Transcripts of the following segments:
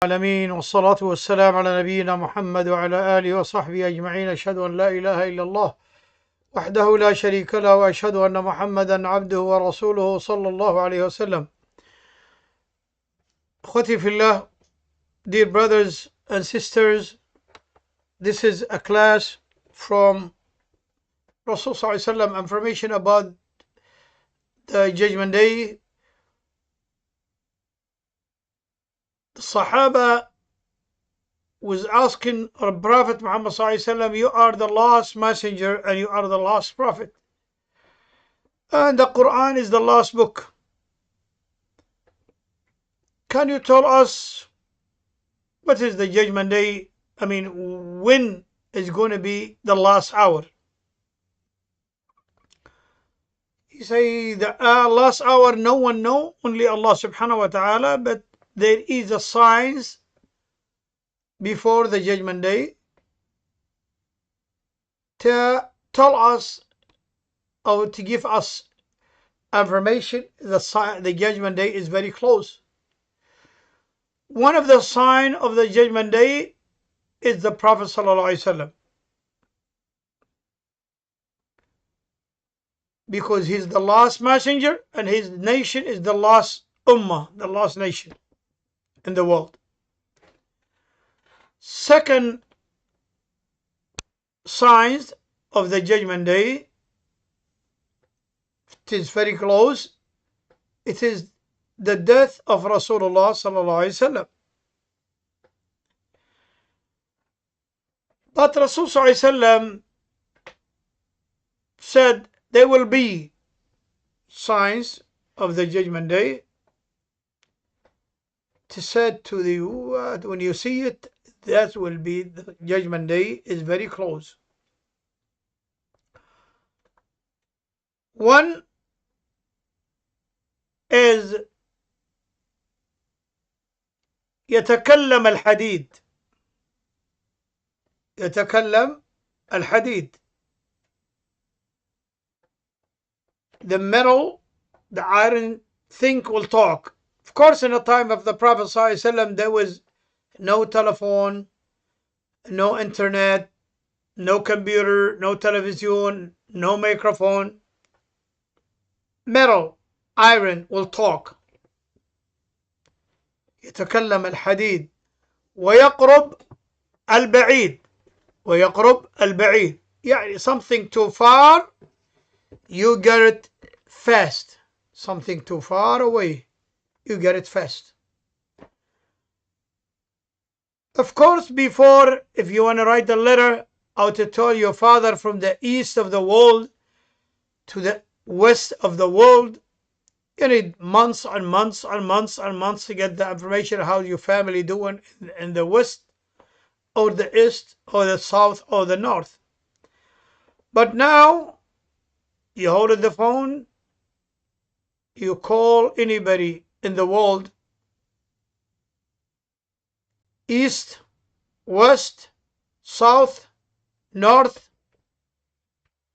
العالمين والصلاة والسلام على نبينا محمد وعلى آله وصحبه أجمعين. أشهد أن لا إله إلا الله وحده لا شريك له وأشهد أن محمدا عبده ورسوله صلى الله عليه وسلم. أخوتي في الله, dear brothers and sisters, this is a class from Rasul sallallahu alaihi wasallam, information about the Judgment Day. The Sahaba was asking Prophet Muhammad sallallahu alaihi wasallam, you are the last messenger and you are the last prophet, and the Quran is the last book. Can you tell us what is the Judgment Day? I mean, when is going to be the last hour? He say the last hour no one know, only Allah subhanahu wa ta'ala, but there is a signs before the Judgment Day to tell us or to give us information. The Judgment Day is very close. One of the signs of the Judgment Day is the Prophet sallallahu alaihi wasallam, because he's the last messenger and his nation is the last ummah, the last nation in the world. Second signs of the Judgment Day, it is very close, it is the death of Rasulullah sallallahu alaihi wasallam. But Rasul sallallahu alaihi wasallam said there will be signs of the Judgment Day. He said to you, when you see it, that will be the Judgment Day is very close. One is يتكلم الحديد. يتكلم الحديد. The metal, the iron thing will talk. Of course, in the time of the Prophet ﷺ, there was no telephone, no internet, no computer, no television, no microphone. Metal, iron will talk. يتكلم الحديد ويقرب البعيد. ويقرب البعيد. يعني something too far, you get it fast. Something too far away, you get it fast. Of course, before, if you want to write a letter or to tell your father from the east of the world to the west of the world, you need months and months and months and months to get the information how your family doing in the west or the east or the south or the north. But now you hold the phone, you call anybody in the world, east, west, south, north.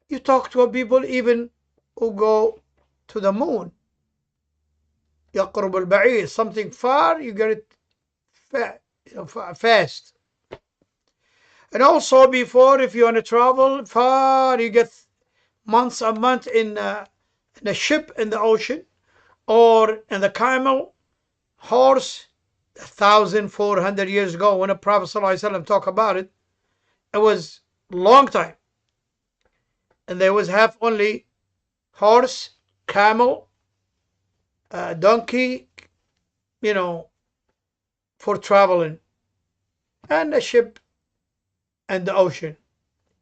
You talk to people even who go to the moon. يقرب البعيد, something far, you get it fast. And also before, if you want to travel far, you get months and months in a ship in the ocean or in the camel, horse. 1,400 years ago, when the Prophet ﷺ talked about it, it was long time, and they was have only horse, camel, donkey, for traveling, and a ship and the ocean.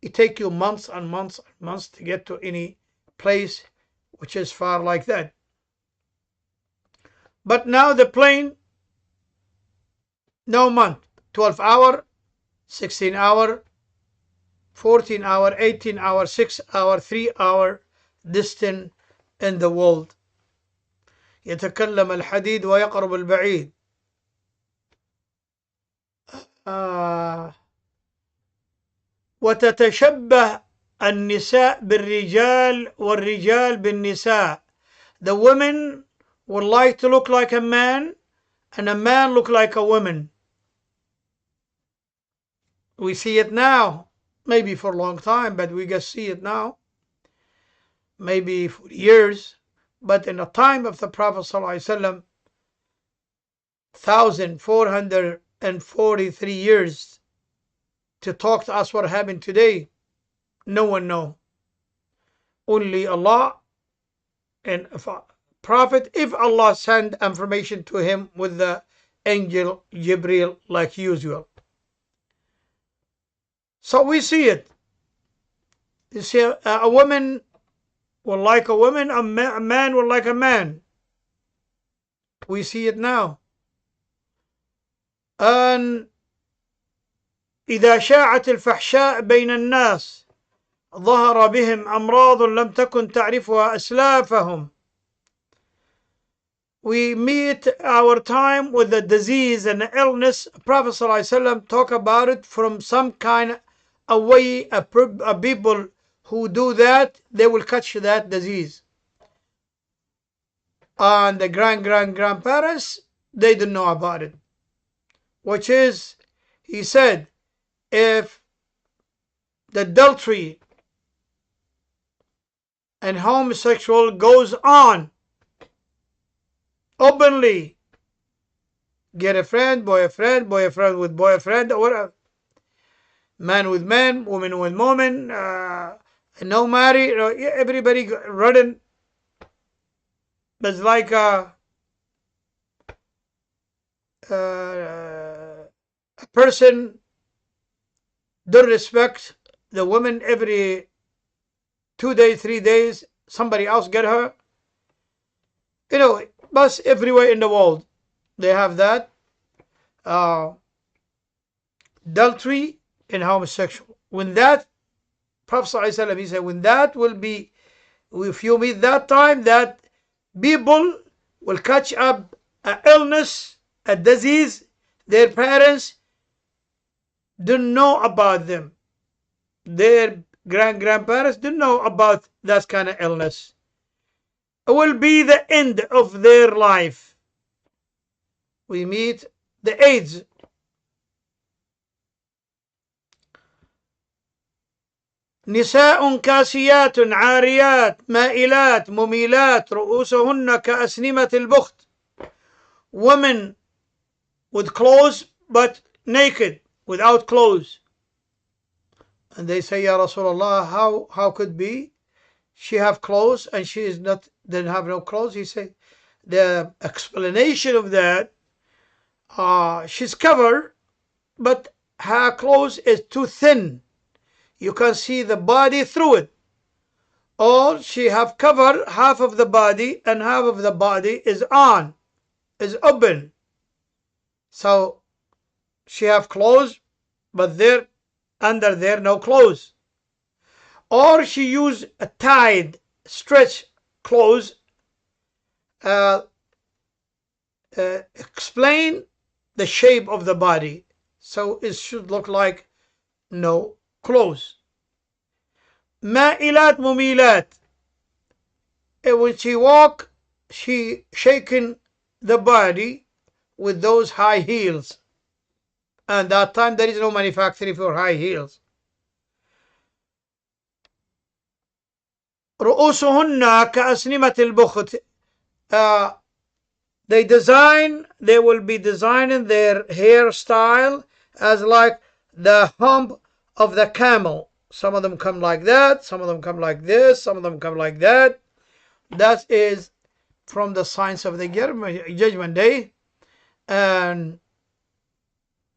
It take you months and months and months to get to any place which is far like that. But now the plane, no month, 12 hour, 16 hour, 14 hour, 18 hour, 6 hour, 3 hour distant in the world. يتكلم الحديد ويقرب البعيد. وتتشبه النساء بالرجال والرجال بالنساء. The women would like to look like a man and a man look like a woman. We see it now, maybe for a long time, but we just see it now, maybe for years. But in the time of the Prophet ﷺ, 1443 years to talk to us what happened today, no one knows. Only Allah and Prophet, if Allah send information to him with the angel Jibril like usual. So we see it. You see, a woman will like a woman, a man will like a man. We see it now. أن إذا شاعت الفحشاء بين الناس ظهر بهم أمراض لم تكن تعرفها أسلافهم. We meet our time with the disease and the illness. Prophet ﷺ talk about it from some kind of way. People who do that, they will catch that disease. And the grandparents, they don't know about it. Which is, he said, if the adultery and homosexual goes on openly, get a friend, boyfriend with boyfriend, or whatever, man with man, woman with woman, no marry, everybody running. It's like a person don't respect the woman. Every 2 days, 3 days, somebody else get her. But everywhere in the world they have that adultery and homosexual. When that, Prophet ﷺ, he said, when that will be, if you meet that time, that people will catch up an illness, a disease, their parents don't know about them. Their grandparents don't know about that kind of illness. It will be the end of their life. We meet the AIDS. نساء كاسيات عاريات مائلات مميلات رؤوسهن كأسنمة البخت. Women with clothes but naked, without clothes. And they say, Ya Rasulullah, how could be? She have clothes and she is not, didn't have no clothes. He said, the explanation of that, she's covered, but her clothes is too thin. You can see the body through it. Or she have covered half of the body and half of the body is on, is open. So she have clothes, but there, under there, no clothes. Or she use a tied, stretch clothes. Explain the shape of the body. So it should look like no clothes. Ma'ilat mumilat. And when she walk, she shaking the body with those high heels. And that time there is no manufacturing for high heels. رؤوسهن كأسنمة البخت. They will be designing their hairstyle as like the hump of the camel. Some of them come like that, some of them come like this, some of them come like that. That is from the signs of the Judgment Day. And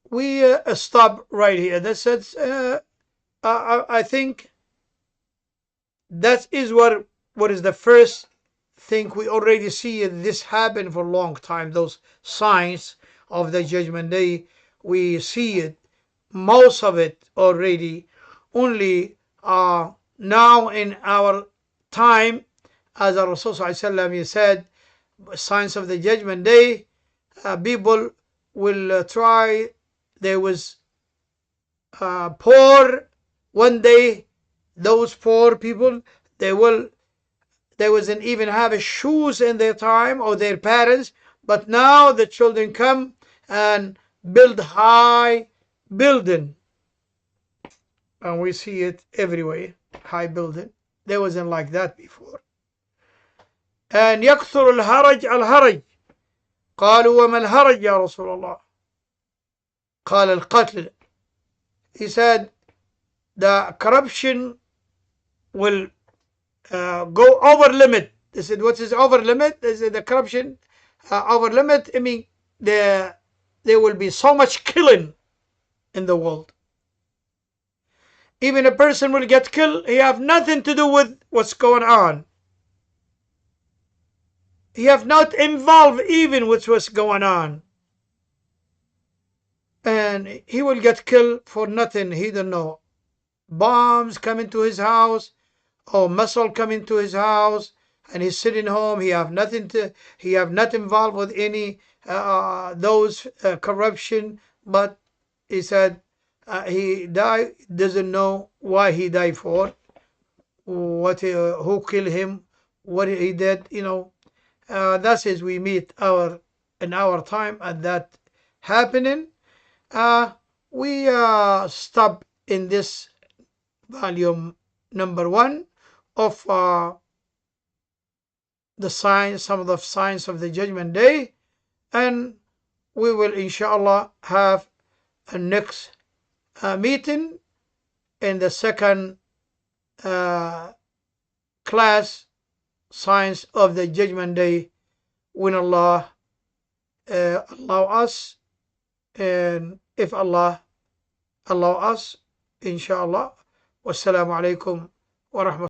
we stop right here. That says, I think that is what is the first thing we already see. This happened for a long time. Those signs of the Judgment Day, we see it, most of it already. Only now in our time, as our Rasul ﷺ said, signs of the Judgment Day, people will try. There was poor one day. Those poor people, they wasn't even have shoes in their time, or their parents. But now the children come and build high building. and we see it everywhere. High building, there wasn't like that before. And يكثر الهرج قالوا وما الهرج يا رسول الله قال القتل. He said the corruption will go over limit. They said, what is over limit? They said the corruption over limit. I mean, there will be so much killing in the world. Even a person will get killed. He have nothing to do with what's going on. He have not involved even with what's going on. And he will get killed for nothing. He don't know. Bombs come into his house, or missile come into his house, and he's sitting home. He have not involved with any those corruption. But he said he died, doesn't know why he died for, who killed him, what he did. That is, we meet in our time at that happening. We stop in this volume number 1 of some of the signs of the Judgment Day, and we will inshallah have a next meeting in the second class, signs of the Judgment Day, when Allah allow us, and if Allah allow us, inshallah. Wassalamu alaikum wa rahmatullahi.